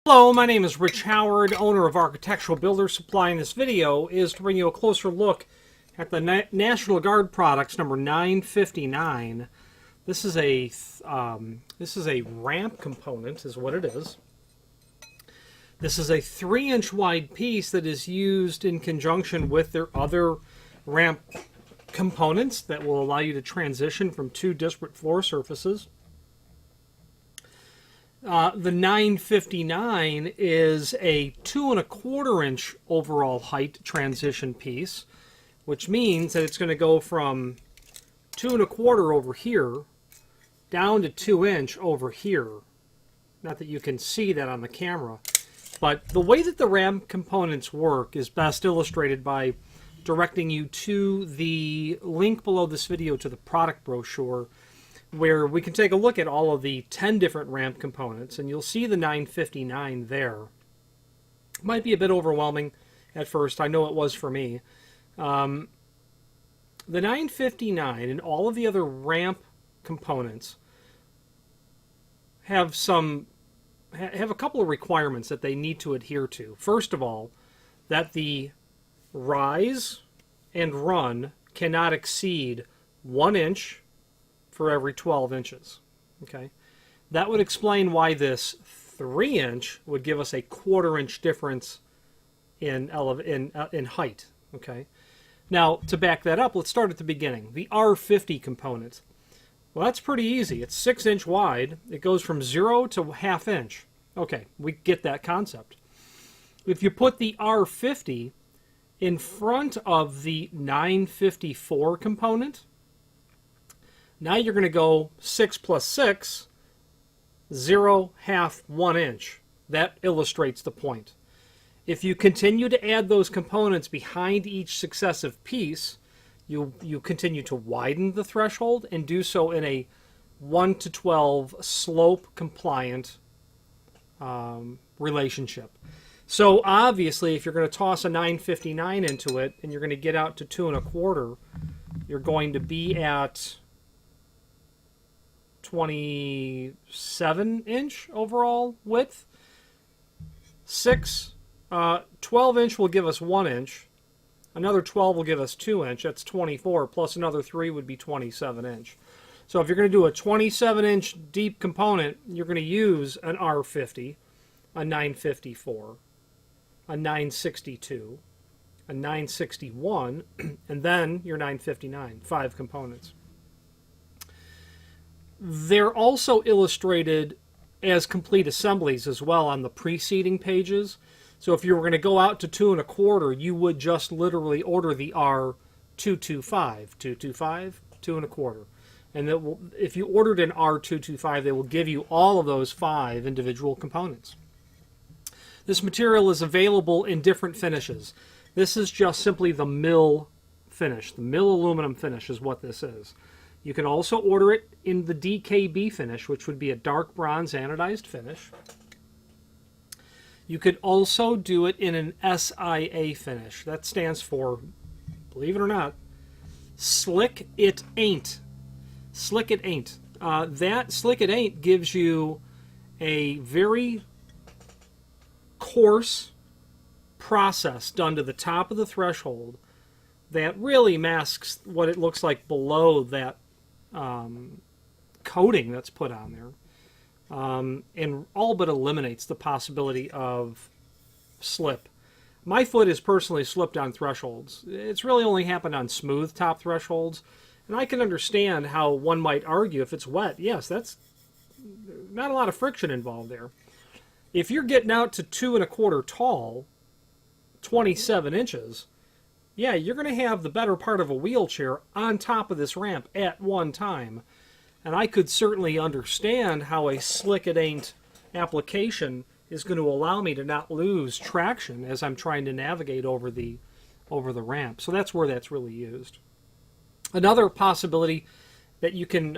Hello, my name is Rich Howard, owner of Architectural Builder Supply, and this video is to bring you a closer look at the National Guard products number 959. This is a ramp component, is what it is. This is a 3-inch wide piece that is used in conjunction with their other ramp components that will allow you to transition from two disparate floor surfaces. The 959 is a 2¼ inch overall height transition piece, which means that it's going to go from 2¼ over here down to 2" over here. Not that you can see that on the camera, but the way that the ramp components work is best illustrated by directing you to the link below this video to the product brochure, where we can take a look at all of the 10 different ramp components, and you'll see the 959 there. Might be a bit overwhelming at first. I know it was for me. The 959 and all of the other ramp components have a couple of requirements that they need to adhere to. First of all, that the rise and run cannot exceed 1 inch for every 12 inches. Okay, that would explain why this 3-inch would give us a 1/4 inch difference in height. Okay, now to back that up, let's start at the beginning. The R50 component. Well, that's pretty easy. It's 6" wide. It goes from 0 to 1/2 inch. Okay, we get that concept. If you put the R50 in front of the 954 component, now you're going to go 6 plus 6, 0, 1/2, 1 inch. That illustrates the point. If you continue to add those components behind each successive piece, you continue to widen the threshold and do so in a 1:12 slope compliant relationship. So obviously, if you're going to toss a 959 into it and you're going to get out to 2¼ you're going to be at 27-inch overall width. 12-inch will give us 1 inch. Another 12 will give us 2 inch. That's 24. Plus another 3 would be 27-inch. So if you're going to do a 27-inch deep component, you're going to use an R50, a 954, a 962, a 961, and then your 959. 5 components. They're also illustrated as complete assemblies as well on the preceding pages. So if you were going to go out to 2¼ you would just literally order the R225, 225, 2¼ and if you ordered an R225, they will give you all of those 5 individual components. This material is available in different finishes. This is just simply the mill finish. The mill aluminum finish is what this is. You can also order it in the DKB finish, which would be a dark bronze anodized finish. You could also do it in an SIA finish. That stands for, believe it or not, Slick It Ain't. Slick It Ain't. That Slick It Ain't gives you a very coarse process done to the top of the threshold that really masks what it looks like below that coating that's put on there, and all but eliminates the possibility of slip. My foot has personally slipped on thresholds. It's really only happened on smooth top thresholds, and I can understand how one might argue if it's wet, yes, that's not a lot of friction involved there. If you're getting out to 2¼ tall, 27 inches, yeah, you're going to have the better part of a wheelchair on top of this ramp at one time. And I could certainly understand how a Slick It Ain't application is going to allow me to not lose traction as I'm trying to navigate over the ramp. So that's where that's really used. Another possibility that you can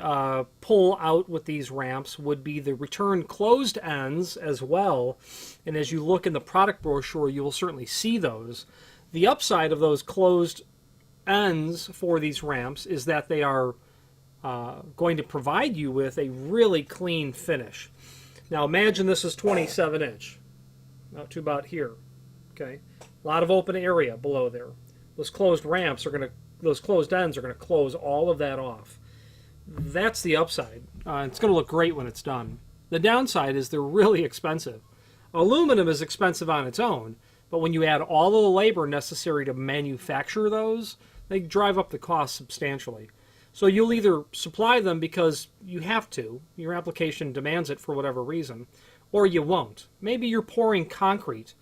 pull out with these ramps would be the return closed ends as well. And as you look in the product brochure, you will certainly see those. The upside of those closed ends for these ramps is that they are going to provide you with a really clean finish. Now imagine this is 27 inch. out to about here. Okay, a lot of open area below there. Those closed ramps are going to, those closed ends are going to close all of that off. That's the upside. It's going to look great when it's done. The downside is they're really expensive. Aluminum is expensive on its own, but when you add all of the labor necessary to manufacture those, they drive up the cost substantially. So you'll either supply them because you have to, your application demands it for whatever reason, or you won't. Maybe you're pouring concrete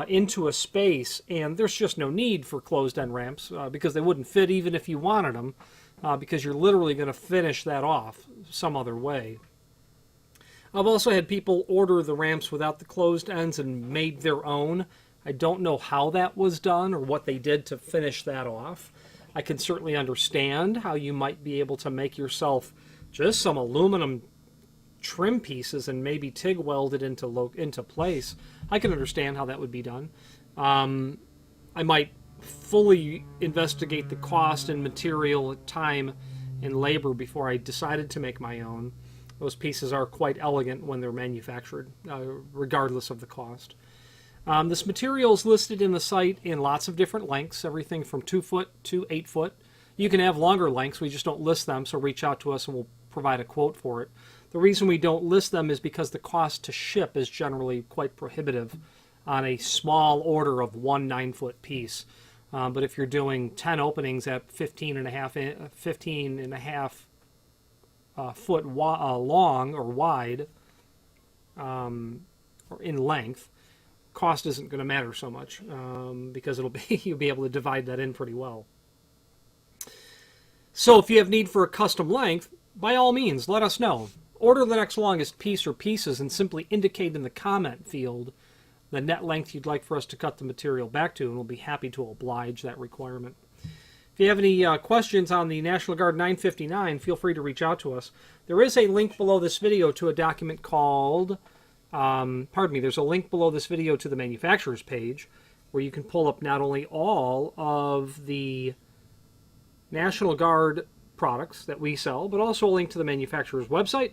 into a space and there's just no need for closed-end ramps because they wouldn't fit even if you wanted them, because you're literally going to finish that off some other way. I've also had people order the ramps without the closed ends and made their own. I don't know how that was done or what they did to finish that off. I can certainly understand how you might be able to make yourself just some aluminum trim pieces and maybe TIG weld it into place. I can understand how that would be done. I might fully investigate the cost and material, time, and labor before I decided to make my own. Those pieces are quite elegant when they're manufactured, regardless of the cost. This material is listed in the site in lots of different lengths, everything from 2 foot to 8 foot. You can have longer lengths, we just don't list them, so reach out to us and we'll provide a quote for it. The reason we don't list them is because the cost to ship is generally quite prohibitive on a small order of 1 9-foot piece. But if you're doing 10 openings at 15 and a half foot long or wide or in length, cost isn't going to matter so much because you'll be able to divide that in pretty well. So if you have need for a custom length, by all means, let us know. Order the next longest piece or pieces and simply indicate in the comment field the net length you'd like for us to cut the material back to, and we'll be happy to oblige that requirement. If you have any questions on the National Guard 959, feel free to reach out to us. There is a link below this video to a document called, there's a link below this video to the manufacturer's page where you can pull up not only all of the National Guard products that we sell, but also a link to the manufacturer's website,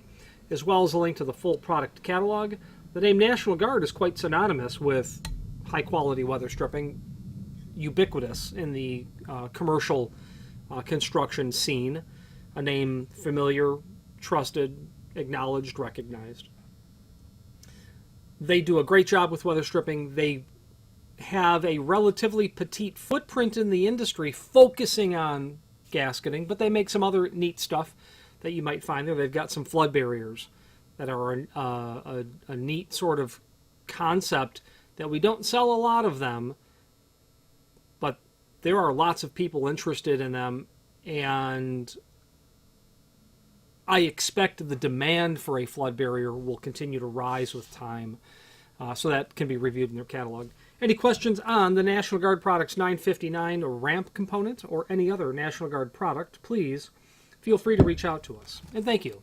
as well as a link to the full product catalog. The name National Guard is quite synonymous with high-quality weather stripping, ubiquitous in the commercial construction scene, a name familiar, trusted, acknowledged, recognized. They do a great job with weather stripping. They have a relatively petite footprint in the industry focusing on gasketing, but they make some other neat stuff that you might find there. They've got some flood barriers that are a neat sort of concept that we don't sell a lot of them, but there are lots of people interested in them, and I expect the demand for a flood barrier will continue to rise with time, so that can be reviewed in their catalog. Any questions on the National Guard Products 959 or ramp component or any other National Guard product, please feel free to reach out to us. And thank you.